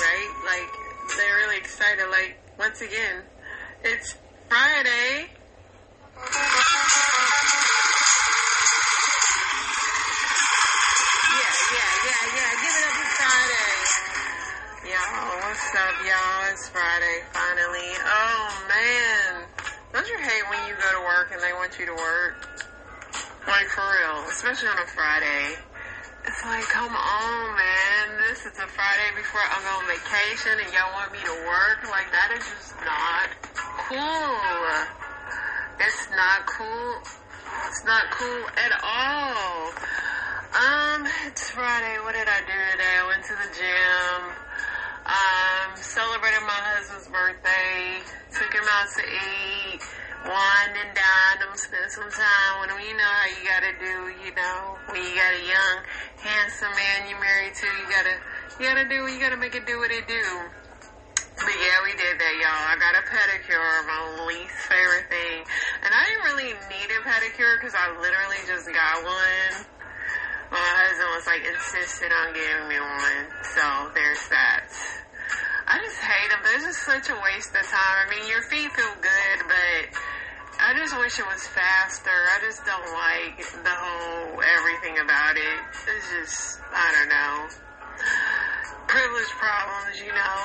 right? Like, they're really excited. Like, once again, it's Friday. Yeah. Give it up for Friday. Y'all, what's up, y'all? It's Friday, finally. Oh, man. Don't you hate when you go to work and they want you to work? Like, for real. Especially on a Friday. It's like, come on, man. This is a Friday before I go on vacation and y'all want me to work? Like, that is just not cool. It's not cool. It's not cool at all. It's Friday. What did I do today? I went to the gym. Celebrated my husband's birthday. Took him out to eat. Wine and dined him. Spent some time with him. You know how you gotta do, you know, when you got a young, handsome man you married to, you gotta make it do what it do. But yeah, we did that, y'all. I got a pedicure, my least favorite thing. And I didn't really need a pedicure because I literally just got one. My husband was like insistent on giving me one. So there's that. I just hate them. It's just such a waste of time. I mean, your feet feel good, but I just wish it was faster. I just don't like the whole everything about it. It's just, I don't know. Privilege problems, you know.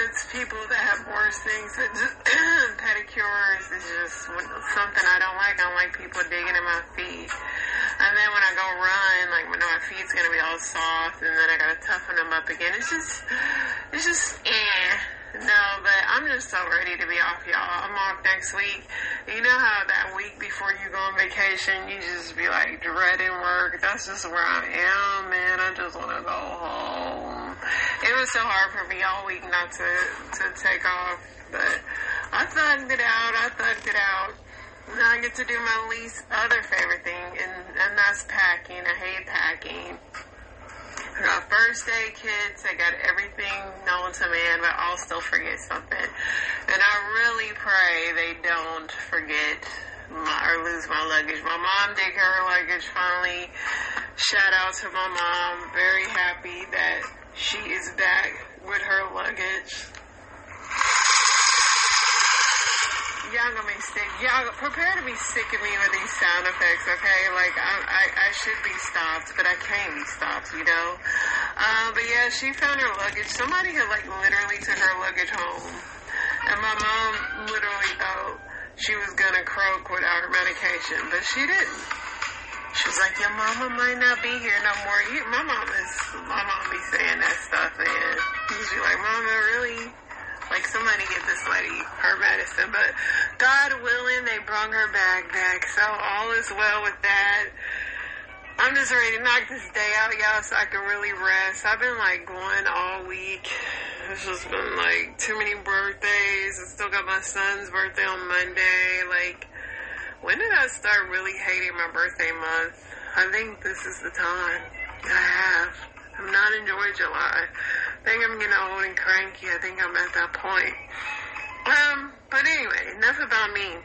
It's people that have worse things. Pedicures is just something I don't like. I don't like people digging in my feet. And then when I go run, like when my feet's gonna be all soft, and then I gotta toughen them up again. It's just, No, but I'm just so ready to be off, y'all. I'm off next week. You know how that week before you go on vacation, you just be like dreading work? That's just where I am, man. I just want to go home. It was so hard for me all week not to take off, but I thugged it out. Now I get to do my least other favorite thing, and that's packing. I hate packing. I got first aid kits. I got everything known to man, but I'll still forget something. And I really pray they don't forget or lose my luggage. My mom did her luggage finally. Shout out to my mom. Very happy that she is back with her luggage. Y'all gonna be sick. Y'all prepare to be sick of me with these sound effects, okay? Like, I should be stopped, but I can't be stopped, you know? But yeah, she found her luggage. Somebody had, like, literally took her luggage home. And my mom literally thought she was gonna croak without her medication, but she didn't. She was like, your mama might not be here no more. My mom be saying that stuff, man. She's like, Mama, really? Like, somebody get this lady her medicine. But God willing, they brought her bag back. So all is well with that. I'm just ready to knock this day out, y'all, so I can really rest. I've been, like, going all week. It's just been, like, too many birthdays. I still got my son's birthday on Monday. Like, when did I start really hating my birthday month? I think this is the time. I'm not enjoying July. I think I'm getting old and cranky. I think I'm at that point. But anyway, enough about me.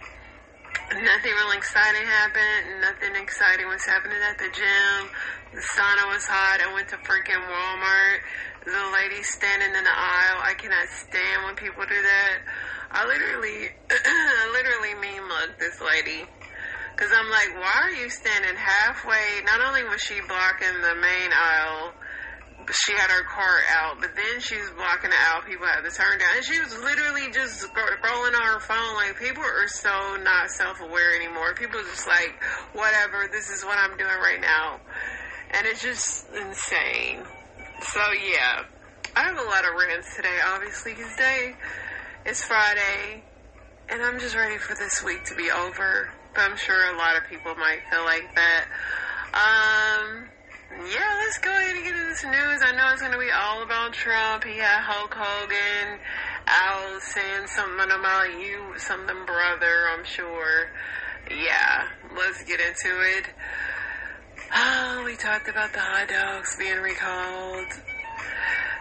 Nothing really exciting happened. Nothing exciting was happening at the gym. The sauna was hot. I went to freaking Walmart. The lady standing in the aisle. I cannot stand when people do that. I literally mean mug this lady. Because I'm like, why are you standing halfway? Not only was she blocking the main aisle, but she had her cart out, but then she was blocking the aisle. People had to turn down. And she was literally just scrolling on her phone. Like, people are so not self-aware anymore. People are just like, whatever, this is what I'm doing right now. And it's just insane. So, yeah. I have a lot of rants today, obviously, because today is Friday, and I'm just ready for this week to be over. But I'm sure a lot of people might feel like that. Yeah, let's go ahead and get into this news. I know it's going to be all about Trump. He had Hulk Hogan out saying something about you, something brother, I'm sure. Yeah, let's get into it. Oh, we talked about the hot dogs being recalled.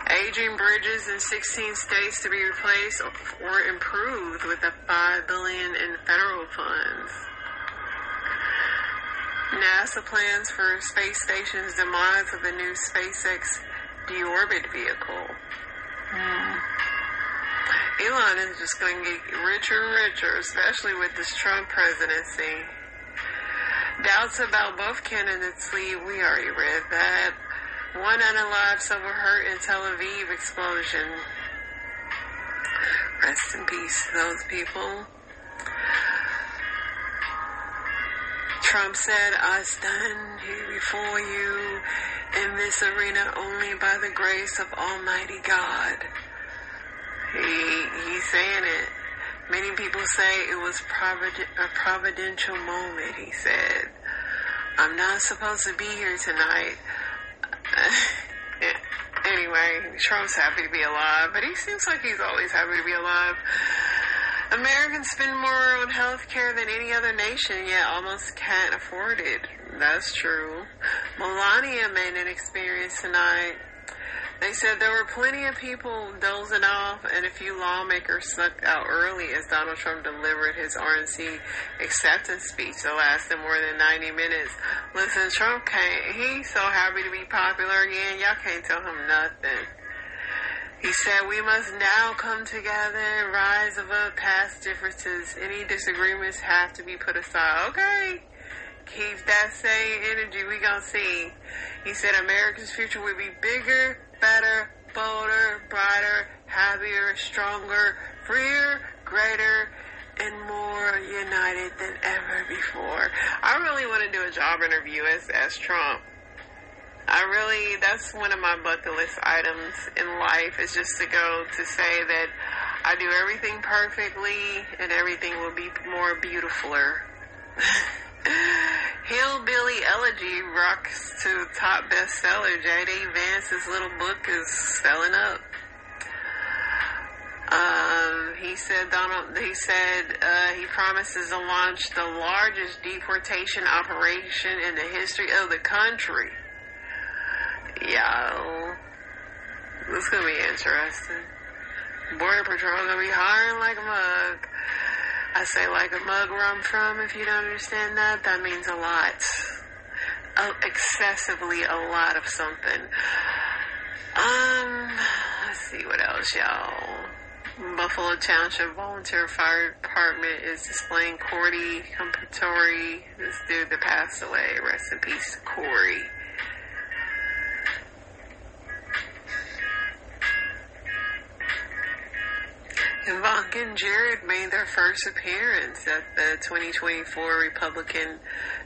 Aging bridges in 16 states to be replaced or improved with the $5 billion in federal funds. NASA plans for space station's demise of the new SpaceX deorbit vehicle. Elon is just going to get richer and richer, especially with this Trump presidency. Doubts about both candidates lead. We already read that. One unalive, so were hurt in Tel Aviv explosion. Rest in peace to those people. Trump said, I stand here before you in this arena only by the grace of Almighty God. He's saying it. Many people say it was a providential moment, he said. I'm not supposed to be here tonight. Anyway, Trump's happy to be alive, but he seems like he's always happy to be alive. Americans spend more on health care than any other nation, yet almost can't afford it. That's true. Melania made an experience tonight. They said there were plenty of people dozing off and a few lawmakers snuck out early as Donald Trump delivered his RNC acceptance speech that lasted more than 90 minutes. Listen, Trump he's so happy to be popular again, y'all can't tell him nothing. He said, we must now come together and rise above past differences. Any disagreements have to be put aside. Okay, keep that same energy, we gonna see. He said America's future will be bigger, better, bolder, brighter, happier, stronger, freer, greater, and more united than ever before. I really want to do a job interview as Trump. That's one of my bucket list items in life, is just to go to say that I do everything perfectly and everything will be more beautifuler. Hillbilly Elegy rocks to top bestseller. J.D. Vance's little book is selling up. He promises to launch the largest deportation operation in the history of the country. Yo, this is gonna be interesting. Border Patrol gonna be hiring like a mug. I say like a mug where I'm from. If you don't understand that, that means a lot. Excessively a lot of something. Let's see what else, y'all. Buffalo Township Volunteer Fire Department is displaying Cordy Compatory, this dude that passed away. Rest in peace, Corey. Ivanka and Jared made their first appearance at the 2024 Republican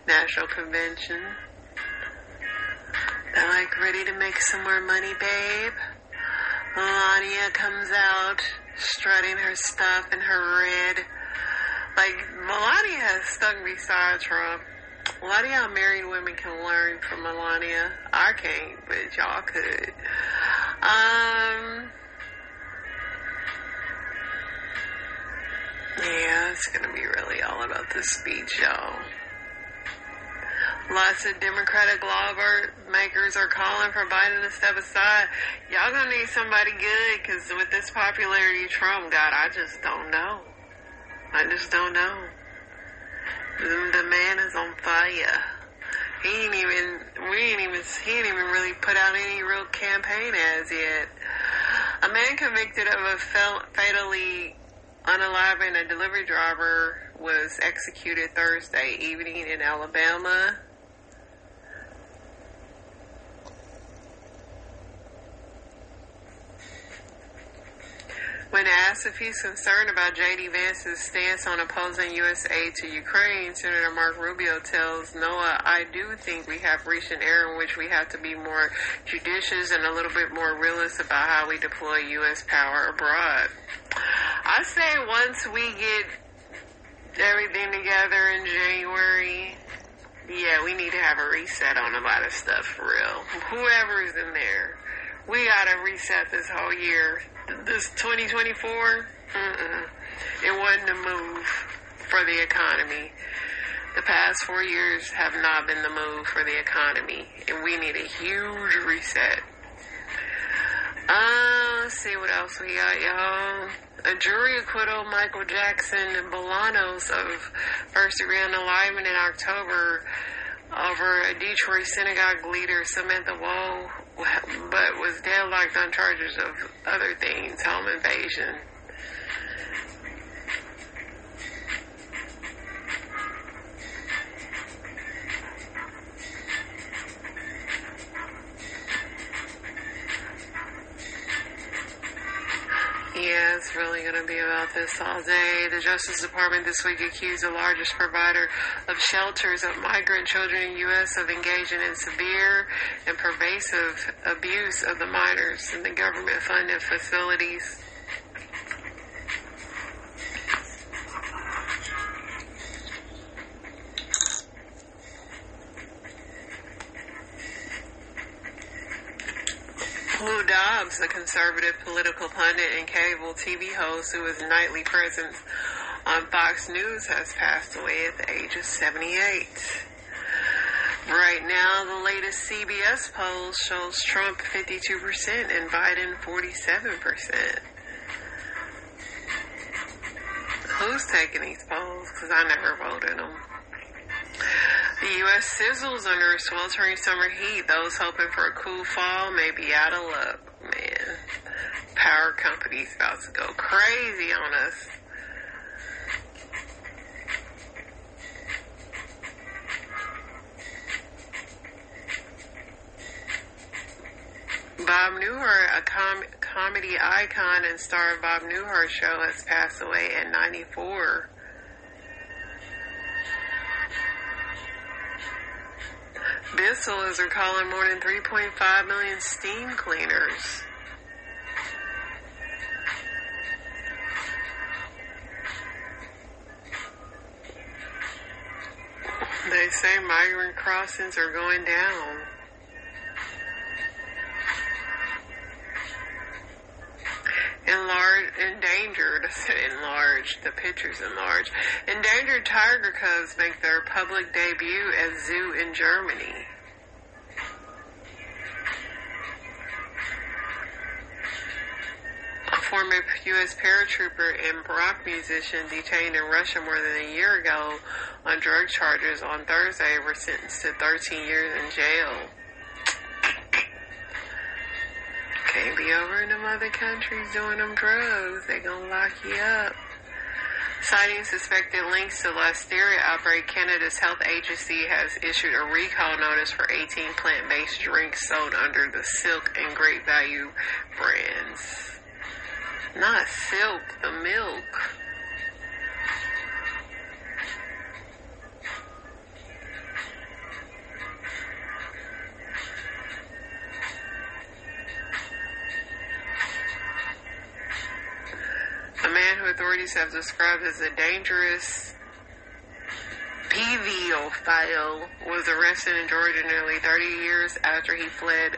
National Convention. They're like, ready to make some more money, babe? Melania comes out, strutting her stuff in her red. Like, Melania has stuck beside Trump. A lot of y'all married women can learn from Melania. I can't, but y'all could. Yeah, it's gonna be really all about this speech, y'all. Lots of Democratic lawmakers are calling for Biden to step aside. Y'all gonna need somebody good, because with this popularity Trump got, I just don't know. The man is on fire. He ain't even really put out any real campaign ads yet. A man convicted of a fatally unaliving a delivery driver was executed Thursday evening in Alabama. When asked if he's concerned about J.D. Vance's stance on opposing U.S. aid to Ukraine, Senator Mark Rubio tells Noah, I do think we have reached an era in which we have to be more judicious and a little bit more realist about how we deploy U.S. power abroad. I say once we get everything together in January, yeah, we need to have a reset on a lot of stuff for real. Whoever's in there, we gotta reset this whole year. This 2024, it wasn't a move for the economy. The past 4 years have not been the move for the economy, and we need a huge reset. Let's see what else we got, y'all. A jury acquitted Michael Jackson and Bolanos of first-degree unalignment in October over a Detroit synagogue leader, Samantha Woe, but was deadlocked on charges of other things, home invasion. Yeah, it's really going to be about this all day. The Justice Department this week accused the largest provider of shelters of migrant children in the U.S. of engaging in severe and pervasive abuse of the minors in the government-funded facilities. Lou Dobbs, the conservative political pundit and cable TV host who is nightly presence on Fox News, has passed away at the age of 78. Right now, the latest CBS poll shows Trump 52% and Biden 47%. Who's taking these polls? Because I never voted them. The U.S. sizzles under a sweltering summer heat. Those hoping for a cool fall may be out of luck, man. Power companies about to go crazy on us. Bob Newhart, a comedy icon and star of Bob Newhart Show, has passed away at 94. Bissell is recalling more than 3.5 million steam cleaners. They say migrant crossings are going down. Endangered, enlarged, the picture's enlarged. Endangered tiger cubs make their public debut at zoo in Germany. A former U.S. paratrooper and rock musician detained in Russia more than a year ago on drug charges on Thursday were sentenced to 13 years in jail. Can't be over in them other countries doing them drugs. They gonna lock you up. Citing suspected links to Listeria outbreak, Canada's health agency has issued a recall notice for 18 plant-based drinks sold under the Silk and Great Value brands. Not Silk, the milk. A man who authorities have described as a dangerous pedophile was arrested in Georgia nearly 30 years after he fled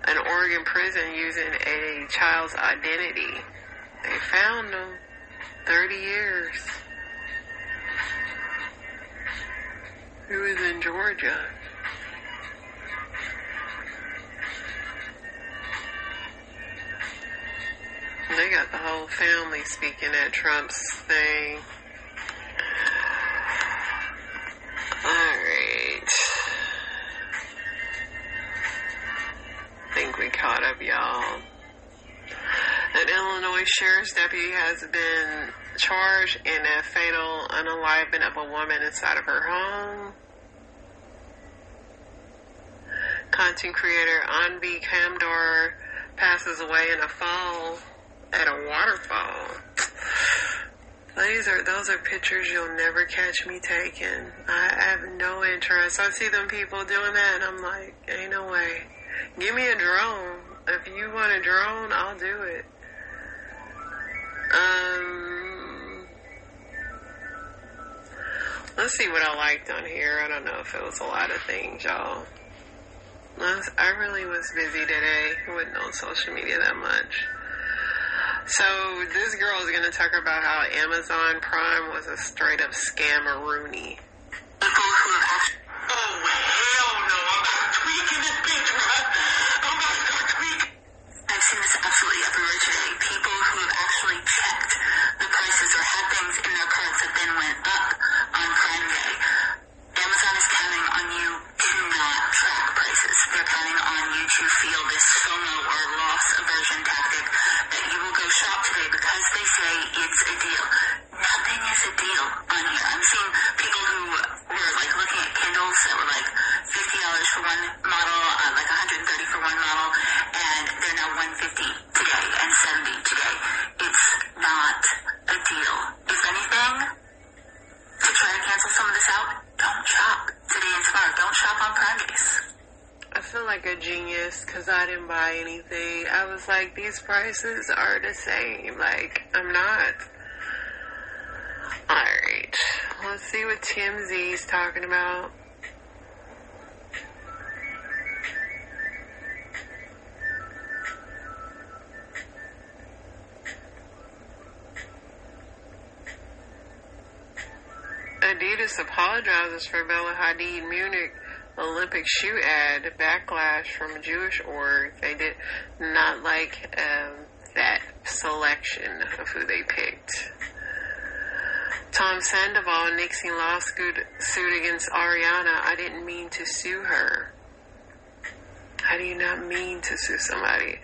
an Oregon prison using a child's identity. They found him. 30 years. He was in Georgia. They got the whole family speaking at Trump's thing. Alright. I think we caught up, y'all. An Illinois sheriff's deputy has been charged in a fatal unalivement of a woman inside of her home. Content creator Anvi Kamdar passes away in a fall at a waterfall. Those are pictures you'll never catch me taking. I have no interest. I see them people doing that and I'm like, ain't no way. Give me a drone. If you want a drone, I'll do it. Let's see what I liked on here. I don't know if it was a lot of things, y'all. I really was busy today. I wasn't on social media that much. So this girl is going to talk about how Amazon Prime was a straight up scammeroonie. Oh, hell no. I'm about to tweak in this bitch, right? I'm about to start tweaking. I've seen this absolutely everywhere today. People who have actually checked the prices or had things in their carts that then went up on Prime Day. Amazon is counting on you to not track prices. They're counting on you to feel this FOMO or loss aversion tactic that you will go shop today because they say it's a deal. Nothing is a deal on here. I'm seeing people who were like looking at Kindles that were like $50 for one model, like $130 for one model, and they're now $150 today and $70 today. It's honest, because I didn't buy anything. I was like, these prices are the same. Like, I'm not. Alright, let's see what TMZ's talking about. Adidas apologizes for Bella Hadid Munich Olympic shoe ad. Backlash from Jewish org. They did not like that selection of who they picked. Tom Sandoval nixing lawsuit against Ariana. I didn't mean to sue her. How do you not mean to sue somebody?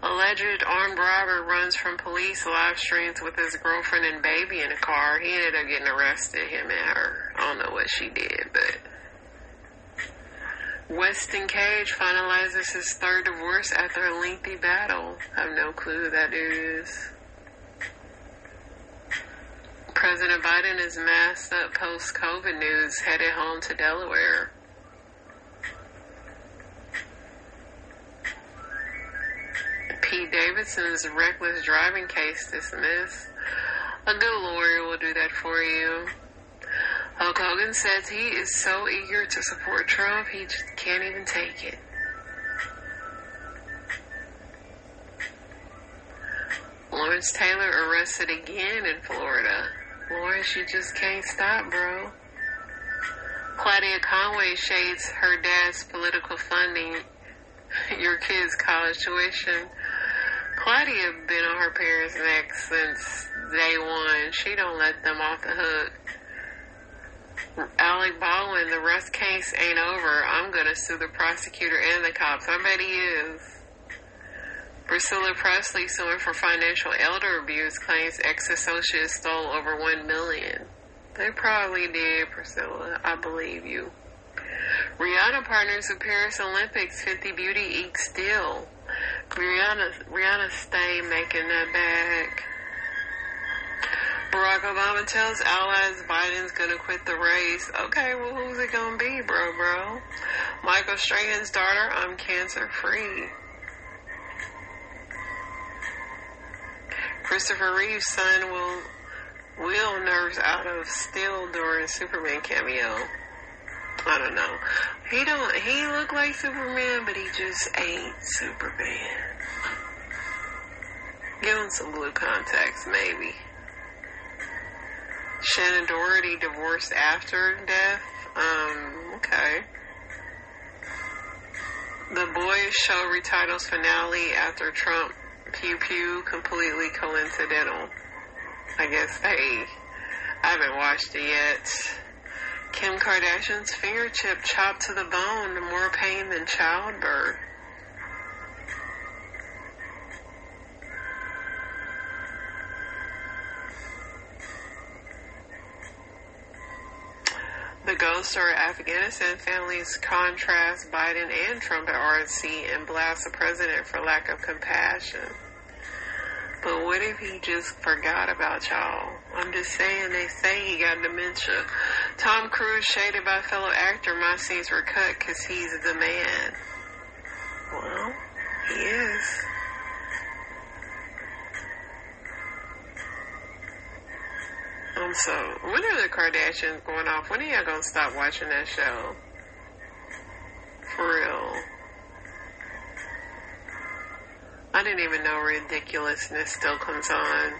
Alleged armed robber runs from police, live streams with his girlfriend and baby in a car. He ended up getting arrested, him and her. I don't know what she did, but... Weston Cage finalizes his third divorce after a lengthy battle. I have no clue who that dude is. President Biden is masked up post-COVID news, headed home to Delaware. Pete Davidson's reckless driving case dismissed. A good lawyer will do that for you. Hulk Hogan says he is so eager to support Trump, he just can't even take it. Lawrence Taylor arrested again in Florida. Lawrence, you just can't stop, bro. Claudia Conway shades her dad's political funding your kids' college tuition. Claudia been on her parents' neck since day one. She don't let them off the hook. Alec Baldwin, the Russ case ain't over. I'm gonna sue the prosecutor and the cops. I bet he is. Priscilla Presley suing for financial elder abuse, claims ex-associates stole over $1 million. They probably did, Priscilla. I believe you. Rihanna partners with Paris Olympics. 50 Beauty ekes deal. Rihanna stay making that bag. Barack Obama tells allies Biden's gonna quit the race. Okay, well, who's it gonna be, bro? Michael Strahan's daughter, I'm cancer free. Christopher Reeve's son will nerves out of steel during Superman cameo. I don't know. He look like Superman, but he just ain't Superman. Give him some blue contacts, maybe. Shannon Doherty divorced after death. Okay. The Boys show retitles finale after Trump Pew Pew, completely coincidental. I guess I haven't watched it yet. Kim Kardashian's finger chip chopped to the bone, more pain than childbirth. The ghost story Afghanistan families contrast Biden and Trump at RNC and blast the president for lack of compassion. But what if he just forgot about y'all? I'm just saying, they say he got dementia. Tom Cruise shaded by fellow actor, my scenes were cut because he's the man. Well, he is. So, when are the Kardashians going off? When are y'all gonna stop watching that show? For real. I didn't even know Ridiculousness still comes on.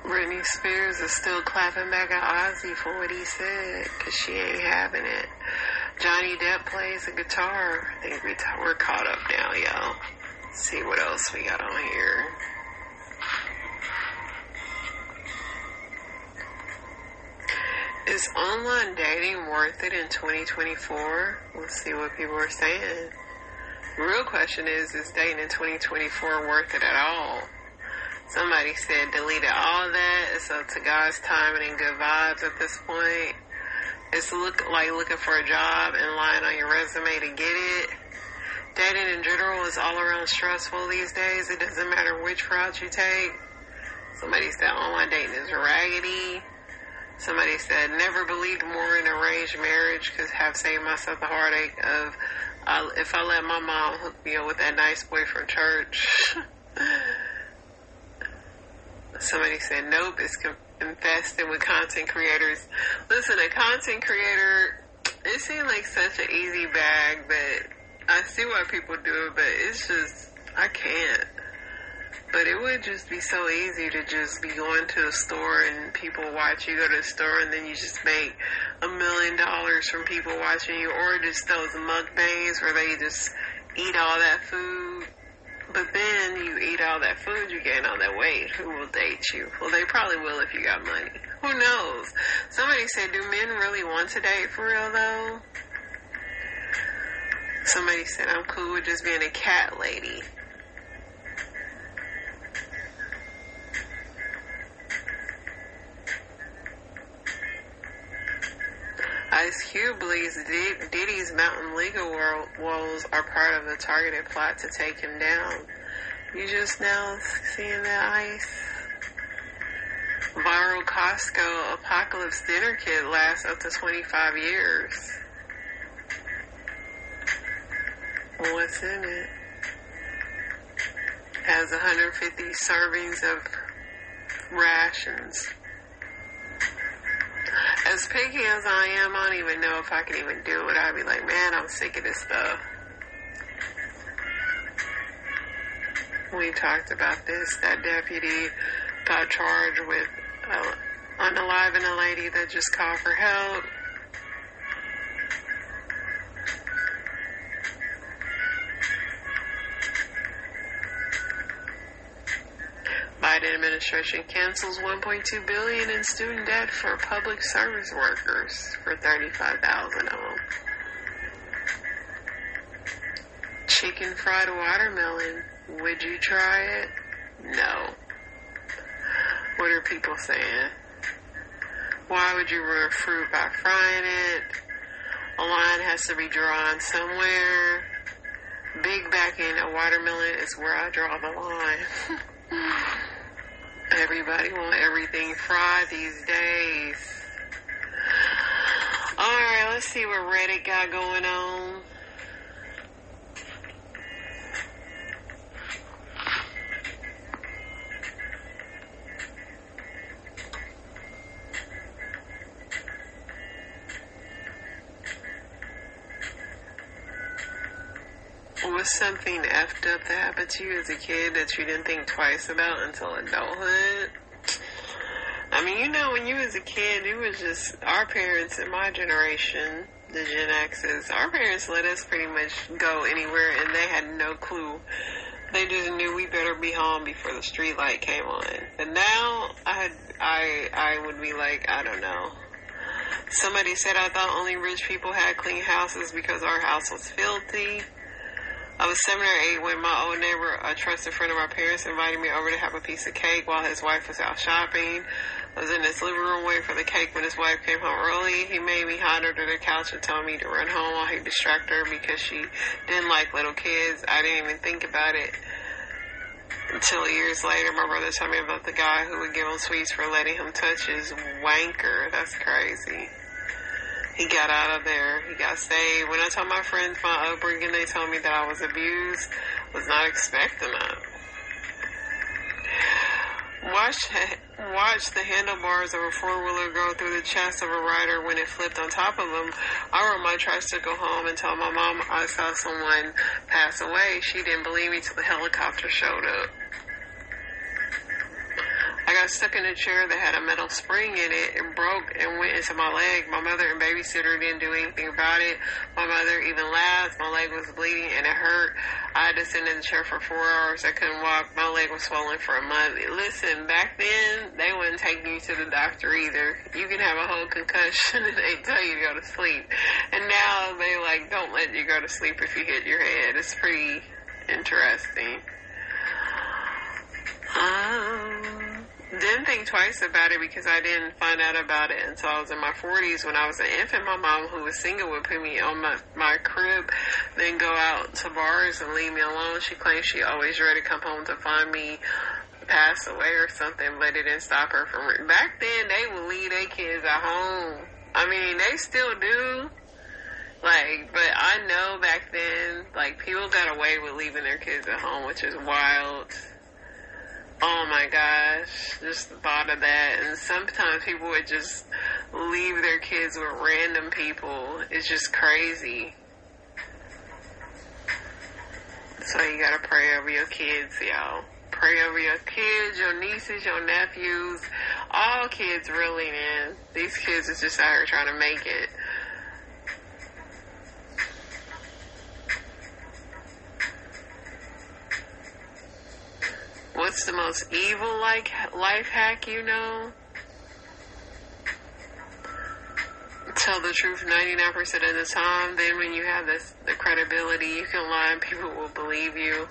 Britney Spears is still clapping back at Ozzy for what he said, because she ain't having it. Johnny Depp plays a guitar. I think we're caught up now, y'all. Let's see what else we got on here. Is online dating worth it in 2024? Let's see what people are saying. The real question is dating in 2024 worth it at all? Somebody said deleted all that. It's up to God's timing and good vibes at this point. It's like looking for a job and lying on your resume to get it. Dating in general is all around stressful these days. It doesn't matter which route you take. Somebody said online dating is raggedy. Somebody said never believed more in arranged marriage because have saved myself the heartache of if I let my mom hook me up with that nice boy from church. Somebody said nope, it's infested with content creators. Listen, a content creator, it seems like such an easy bag, but I see why people do it, but it's just, I can't. But it would just be so easy to just be going to a store and people watch you go to the store and then you just make $1 million from people watching you, or just those mukbangs where they just eat all that food. But then you eat all that food, you gain all that weight. Who will date you? Well, they probably will if you got money. Who knows? Somebody said, do men really want to date for real though? Somebody said, I'm cool with just being a cat lady. Ice Cube believes Diddy's mountain legal woes are part of the targeted plot to take him down. You just now seeing that, Ice? Viral Costco apocalypse dinner kit lasts up to 25 years. What's in it? Has 150 servings of rations. As picky as I am, I don't even know if I can even do it. I'd be like, man, I'm sick of this stuff. We talked about this. That deputy got charged with unaliving a lady that just called for help. Biden administration cancels $1.2 billion in student debt for public service workers for 35,000 of them. Chicken fried watermelon. Would you try it? No. What are people saying? Why would you ruin fruit by frying it? A line has to be drawn somewhere. Big backing a watermelon is where I draw the line. Everybody want everything fried these days. Alright, let's see what Reddit got going on. What's something effed up that happened to you as a kid that you didn't think twice about until adulthood? I mean, you know, when you was a kid, it was just, our parents in my generation, the Gen X's, our parents let us pretty much go anywhere and they had no clue. They just knew we better be home before the street light came on. But now, I would be like, I don't know. Somebody said I thought only rich people had clean houses because our house was filthy. I was 7 or 8 when my old neighbor, a trusted friend of my parents, invited me over to have a piece of cake while his wife was out shopping. I was in his living room waiting for the cake when his wife came home early. He made me hide under the couch and told me to run home while he distracted her because she didn't like little kids. I didn't even think about it until years later. My brother told me about the guy who would give him sweets for letting him touch his wanker. That's crazy. He got out of there. He got saved. When I told my friends my upbringing, they told me that I was abused. Was not expecting that. Watch the handlebars of a four-wheeler go through the chest of a rider when it flipped on top of him. I rode my tricycle home and told my mom I saw someone pass away. She didn't believe me till the helicopter showed up. I got stuck in a chair that had a metal spring in it and broke and went into my leg. My mother and babysitter didn't do anything about it. My mother even laughed. My leg was bleeding and it hurt. I had to sit in the chair for 4 hours. I couldn't walk. My leg was swollen for a month. Listen, back then, they wouldn't take you to the doctor either. You can have a whole concussion and they tell you to go to sleep. And now they don't let you go to sleep if you hit your head. It's pretty interesting. Didn't think twice about it because I didn't find out about it until I was in my 40s. When I was an infant, my mom, who was single, would put me on my crib, then go out to bars and leave me alone. She claimed she always ready to come home to find me passed away or something, but it didn't stop her from... Back then, they would leave their kids at home. I mean, they still do. Like, but I know back then, like, people got away with leaving their kids at home, which is wild. Oh my gosh, just the thought of that. And sometimes people would just leave their kids with random people. It's just crazy. So you gotta pray over your kids, y'all. Pray over your kids, your nieces, your nephews, all kids really, man. These kids is just out here trying to make it. What's the most evil life hack you know? Tell the truth 99% of the time. Then when you have the credibility, you can lie and people will believe you.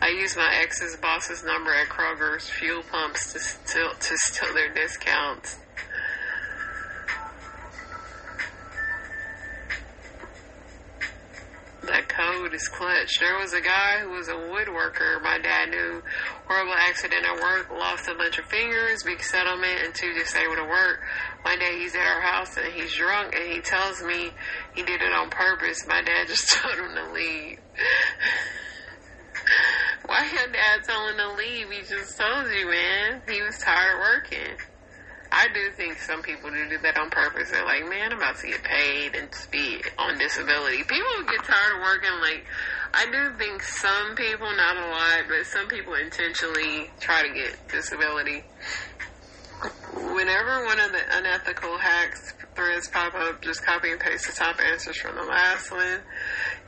I use my ex's boss's number at Kroger's fuel pumps to steal their discounts. That code is clutch. There was a guy who was a woodworker my dad knew. Horrible accident at work. Lost a bunch of fingers. Big settlement and 2 disabled at work. One day he's at our house and he's drunk and he tells me he did it on purpose. My dad just told him to leave. Why your dad told him to leave? He just told you, man. He was tired working. I do think some people do that on purpose. They're like, man, I'm about to get paid and be on disability. People get tired of working. Like, I do think some people, not a lot, but some people intentionally try to get disability. Whenever one of the unethical hacks threads pop up, just copy and paste the top answers from the last one.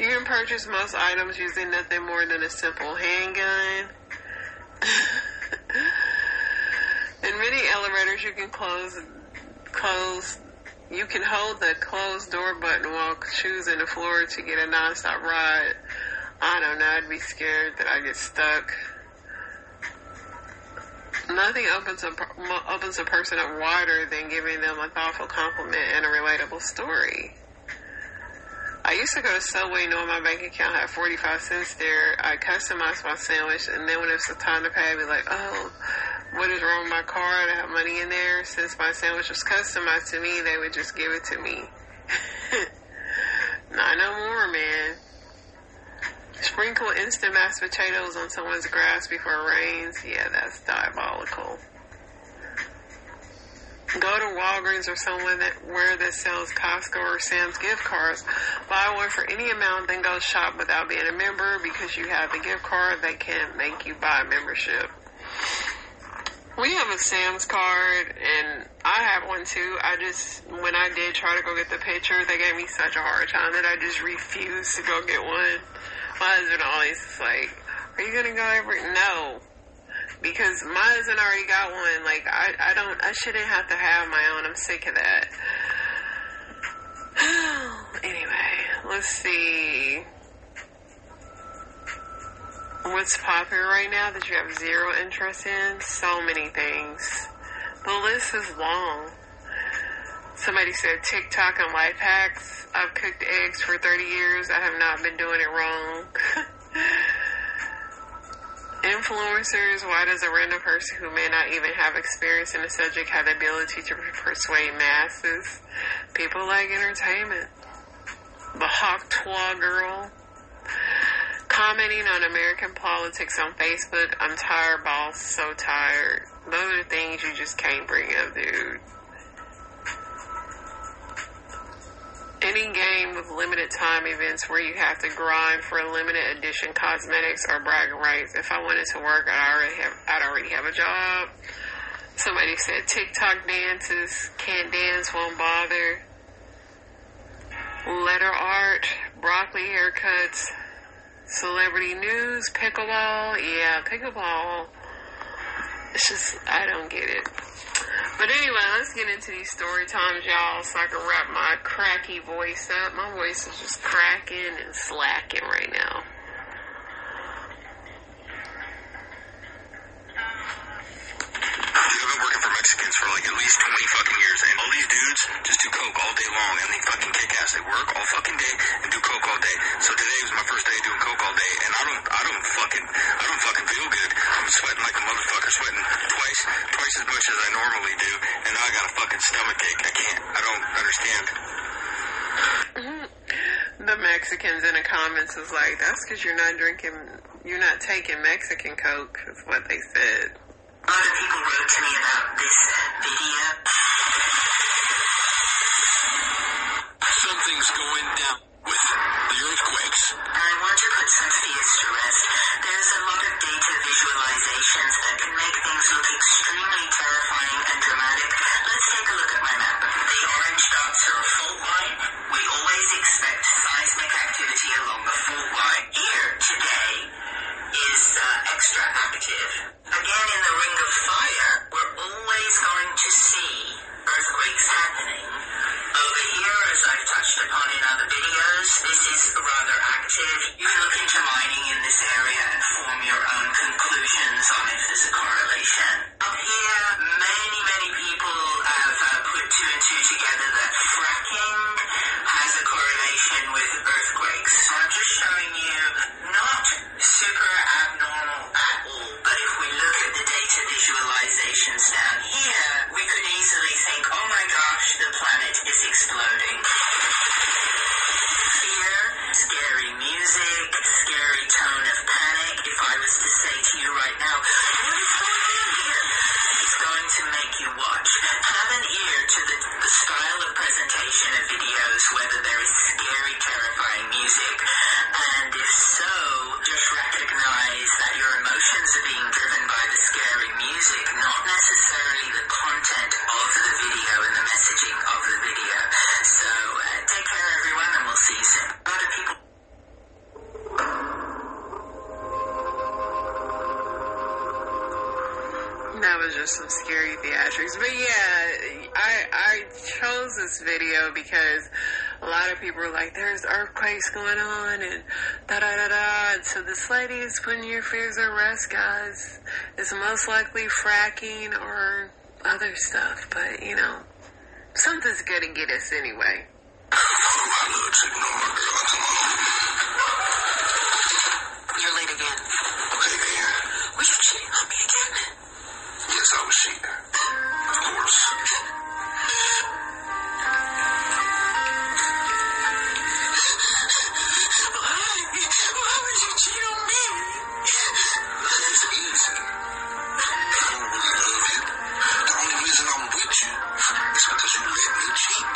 You can purchase most items using nothing more than a simple handgun. In many elevators, you can you can hold the closed door button while choosing the floor to get a nonstop ride. I don't know, I'd be scared that I get stuck. Nothing opens a person up wider than giving them a thoughtful compliment and a relatable story. I used to go to Subway knowing my bank account had 45 cents there. I customized my sandwich, and then when it was the time to pay, I'd be like, oh, what is wrong with my card? I have money in there. Since my sandwich was customized to me, they would just give it to me. Not no more, man. Sprinkle instant mashed potatoes on someone's grass before it rains. Yeah, that's diabolical. Go to Walgreens or somewhere that sells Costco or Sam's gift cards. Buy one for any amount, then go shop without being a member. Because you have the gift card, they can't make you buy a membership. We have a Sam's card, and I have one too. When I did try to go get the picture, they gave me such a hard time that I just refused to go get one. My husband always is like, are you going to go over? No. Because my husband already got one. Like, I shouldn't have to have my own. I'm sick of that. Anyway, let's see. What's popular right now that you have zero interest in? So many things. The list is long. Somebody said TikTok and life hacks. I've cooked eggs for 30 years. I have not been doing it wrong. Influencers. Why does a random person who may not even have experience in the subject have the ability to persuade masses? People like entertainment. The Hawk Twa girl. Commenting on American politics on Facebook. I'm tired, boss. So tired. Those are things you just can't bring up, dude. Any game with limited time events where you have to grind for limited edition cosmetics or bragging rights. If I wanted to work, I'd already have a job. Somebody said TikTok dances, can't dance, won't bother. Letter art, broccoli haircuts, celebrity news, pickleball. Yeah, pickleball. It's just, I don't get it. But anyway, let's get into these story times, y'all, so I can wrap my cracky voice up. My voice is just cracking and slacking right now. I've been working for Mexicans for like at least 20 fucking years, and all these dudes just do coke all day long, and they fucking kick ass. They work all fucking day and do coke all day. So today was my first day doing coke all day, and I don't fucking feel good. I I'm sweating twice as much as I normally do, and now I got a fucking stomachache. I don't understand. The Mexicans in the comments was like, that's because you're not taking Mexican Coke, is what they said. A lot of people wrote to me about this video. Something's going down with the earthquakes. I want to put some fears to rest. There's a lot of data visualizations that can make things look extremely terrifying and dramatic. Let's take a look at my map. The orange dots are a fault line. We always expect seismic activity along the fault line. Here, today, is extra active. Again, in the Ring of Fire, we're always going to see earthquakes happening. Over here, as I've touched upon in other videos, this is rather active. You can look into mining in this area and form your own conclusions on if there's a correlation. Up here, many people have put two and two together that fracking has a correlation with earthquakes. So I'm just showing you, not super abnormal at all, but if we look at the data visualizations down here, we could easily think, oh my gosh, the planet is exploding. Fear, scary music, scary tone of panic. If I was to say to you right now, what is going on here? It's going to make you watch. Have an ear to the style of presentation of videos, whether there is scary, terrifying music. And if so, just recognize that your emotions are being driven by the scary music, not necessarily the content of the video and the messaging of the video. So, take care everyone, and we'll see you soon. A lot of people... That was just some scary theatrics. But yeah, I chose this video because a lot of people were like, there's earthquakes going on and da-da-da-da. And so this lady is putting your fears at rest, guys. It's most likely fracking or other stuff. But, you know, something's going to get us anyway. You're late again. Okay, man. Were you cheating on me again? Yes, I was cheating. Of course. Why would you cheat on me? It's easy. I don't really love you. The only reason I'm with you is because you let me cheat.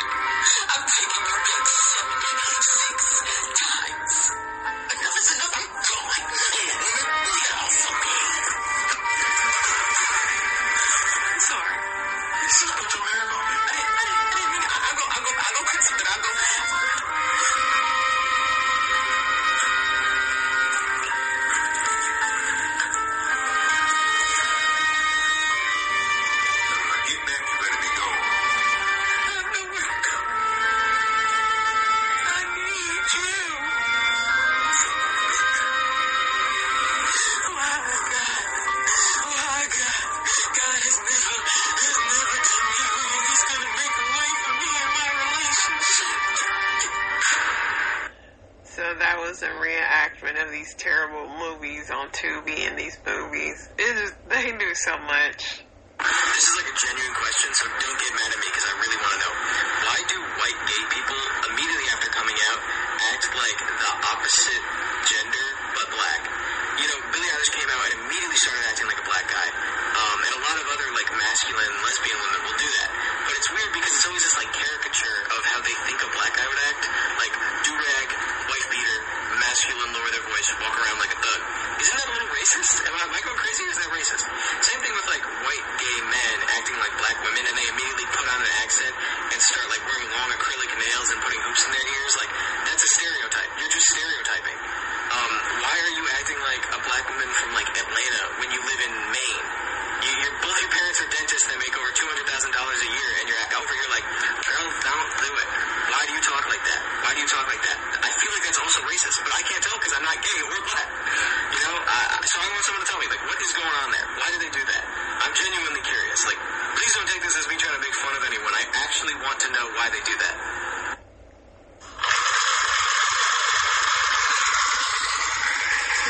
I've taken you back 76 times. Enough is enough. I'm going. Get off of me. I'm sorry. You just put your hand on me. I didn't mean it. I'll go cut something. I'll go. Get back, you better be gone. I have nowhere to go. I need you. Why, God? Why, God? God has never done me wrong. He's going to make a way for me in my relationship. So that was a reenactment of these terrible movies on Tubi and these movies. They do so much. This is like a genuine question, so don't get mad at me because I really want to know. Why do white gay people, immediately after coming out, act like the opposite gender but black? You know, Billie Eilish came out and immediately started acting like a black guy. And a lot of other like masculine lesbian women will do that. But it's weird because it's always this like caricature of how they think a black guy would act. Like do-rag, wife beater, masculine, lower their voice, walk around like a thug. Isn't that a little racist? Am I going crazy or is that racist? Same thing with like white gay men acting like black women and they immediately put on an accent and start like wearing long acrylic nails and putting hoops in their ears. Like that's a stereotype. You're just stereotyping. Why are you acting like a black woman from like Atlanta when you live in Maine? Both your parents are dentists that make over $200,000 a year and you're over here like, girl, don't do it. Why do you talk like that? Why do you talk like that? I feel like that's also racist, but I can't tell because I'm not gay or black. You know? So I want someone to tell me, like, what is going on there? Why do they do that? I'm genuinely curious. Like, please don't take this as me trying to make fun of anyone. I actually want to know why they do that.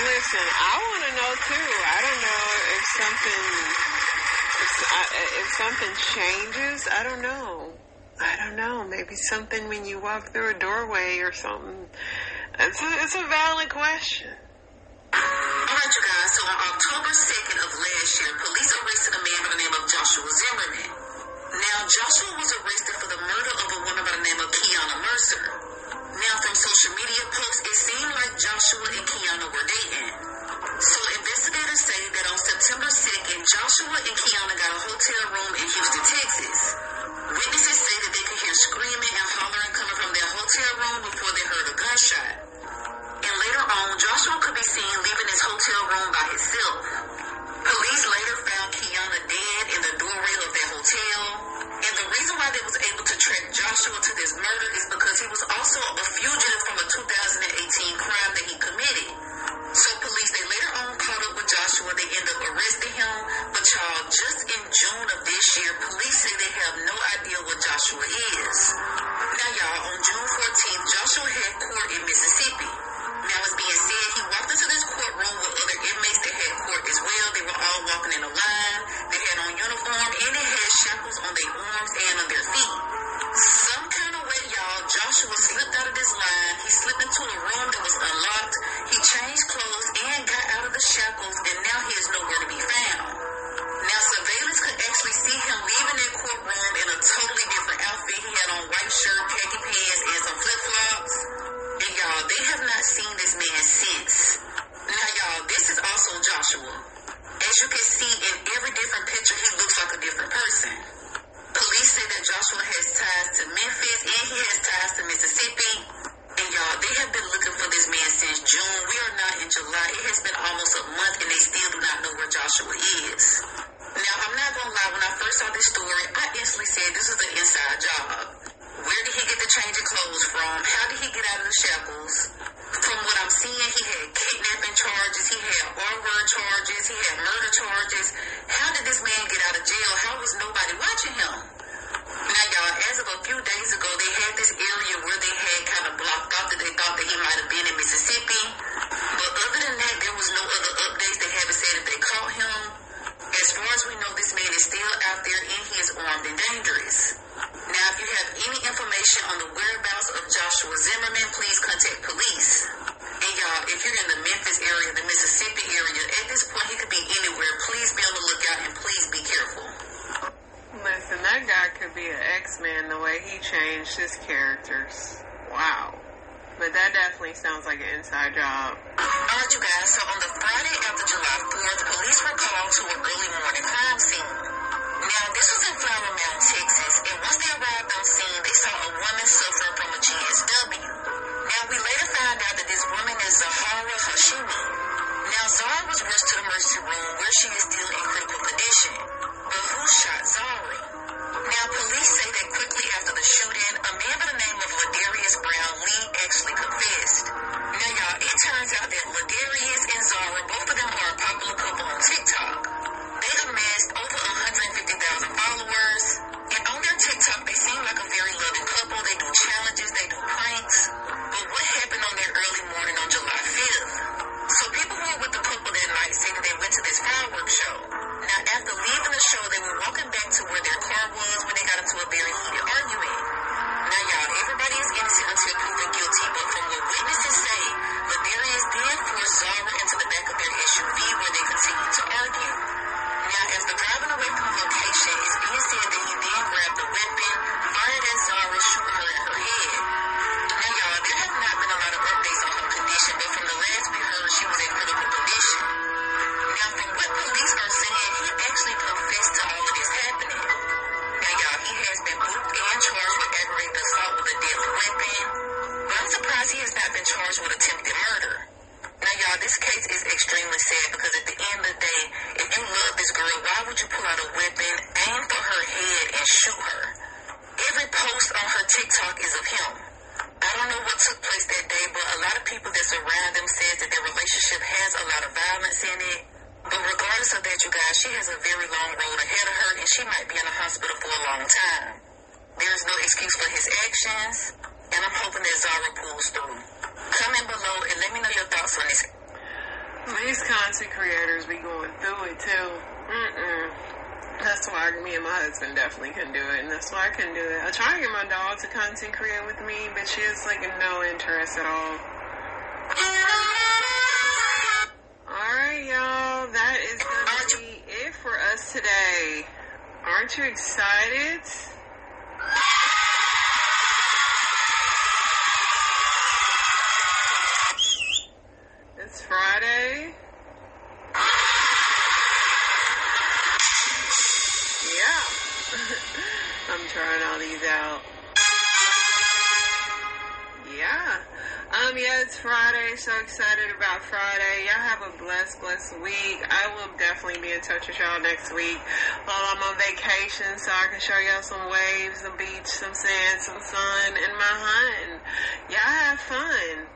Listen, I want to know too. I don't know if something changes. I don't know. Maybe something when you walk through a doorway or something. It's a valid question. Alright, you guys, so on October 2nd of last year, police arrested a man by the name of Joshua Zimmerman. Now, Joshua was arrested for the murder of a woman by the name of Kiana Mercer. Now, from social media posts, it seemed like Joshua and Kiana were dating. So, investigators say that on September 2nd, Joshua and Kiana got a hotel room in Houston, Texas. Witnesses say that they could hear screaming and hollering coming from their hotel room before they heard a gunshot. And later on, Joshua could be seen leaving his hotel room by himself. Police later found Kiana dead in the doorway of their hotel. And the reason why they was able to track Joshua to this murder is because he was also a fugitive from a 2018 crime that he committed. So police, they later on caught up with Joshua. They ended up arresting him. But y'all, just in June of this year, police say they have no idea what Joshua is. Now y'all, on June 14th, Joshua had court in Mississippi. Now, it's being said he walked into this courtroom with other inmates that had court as well. They were all walking in a line. They had on uniform and they had shackles on their arms and on their feet. Some kind of way, y'all, Joshua slipped out of this line. He slipped into a room that was unlocked. He changed clothes and got out of the shackles, and now he is nowhere to be found. Now, surveillance could actually see him leaving that courtroom in a totally different outfit. He had on white shirt, khaki pants, and some flip-flops. And y'all, they have not seen this man since. Now, y'all, this is also Joshua. As you can see in every different picture, he looks like a different person. Police say that Joshua has ties to Memphis and he has ties to Mississippi. And y'all, they have been looking for this man since June. We are not in July. It has been almost a month and they still do not know where Joshua is. Now, I'm not going to lie. When I first saw this story, I instantly said this is an inside job. Where did he get the change of clothes from? How did he get out of the shackles? From what I'm seeing, he had kidnapping charges, he had R-word charges, he had murder charges. How did this man get out of jail? How was nobody watching him? Now, y'all, as of a few days ago, they had this area where they had kind of blocked off that they thought that he might have been in Mississippi. But other than that, there was no other updates. They haven't said if they caught him. As far as we know, this man is still out there and he is armed and dangerous. Now, if you have any information on the whereabouts of Joshua Zimmerman, please contact police. And y'all, if you're in the Memphis area, the Mississippi area, at this point, he could be anywhere. Please be on the lookout and please be careful. Listen, that guy could be an X-Man the way he changed his characters. Wow. But that definitely sounds like an inside job. Alright, you guys, so on the Friday after July 4th, police were called to an early morning crime scene. Now, this was in Flower Mound, Texas, and once they arrived on scene, they saw a woman suffering from a GSW. Now, we later found out that this woman is Zahara Hashimi. Now, Zahra was rushed to the emergency room where she is still in critical condition. But who shot Zahra? Now, police say that quickly after the shooting, a man by the name of Ladarius Brown Lee actually confessed. Now, y'all, it turns out that Ladarius and Zahra, both of them are a popular couple on TikTok. They amassed over 150,000 followers, and on their TikTok, they seem like a very loving couple. They do challenges, they do pranks. But what happened on their early morning on July 5th? So people who were with the couple that night say that they went to this fireworks show. Now, after leaving the show, they were walking back to where their car was when they got into a very heated argument. Now, y'all, everybody is innocent until proven guilty, but from what witnesses say, Ladarius did force Zahra into the back of their SUV where they continued to argue. Now, after driving away from the location, it's being said that he then grabbed a weapon, fired at Zahra, shooting her in her head. Now, y'all, there have not been a lot of updates on her condition, but from the last we heard, she was in critical condition. Now, from what police are saying, he actually confessed to all of this happening. Now, y'all, he has been booked and charged with aggravated assault with a deadly weapon, but I'm surprised he has not been charged with attempted murder. Now, y'all, this case is extremely sad because at the end of the day, if you love this girl, why would you pull out a weapon, aim for her head, and shoot her? Every post on her TikTok is of him. I don't know what took place that day, but a lot of people that's around them says that their relationship has a lot of violence in it. But regardless of that, you guys, she has a very long road ahead of her, and she might be in the hospital for a long time. There is no excuse for his actions, and I'm hoping that Zahra pulls through. Comment below and let me know your thoughts on this. These content creators be going through it too. That's why me and my husband definitely couldn't do it, and that's why I couldn't do it. I tried to get my dog to content create with me, but she has like no interest at all. Alright, y'all, that is gonna be it for us today. Aren't you excited? It's Friday. Yeah. I'm trying all these out. Yeah. Yeah, it's Friday. So excited about Friday. Y'all have a blessed week. I will definitely be in touch with y'all next week while I'm on vacation so I can show y'all some waves, some beach, some sand, some sun, and my hunt. Y'all have fun.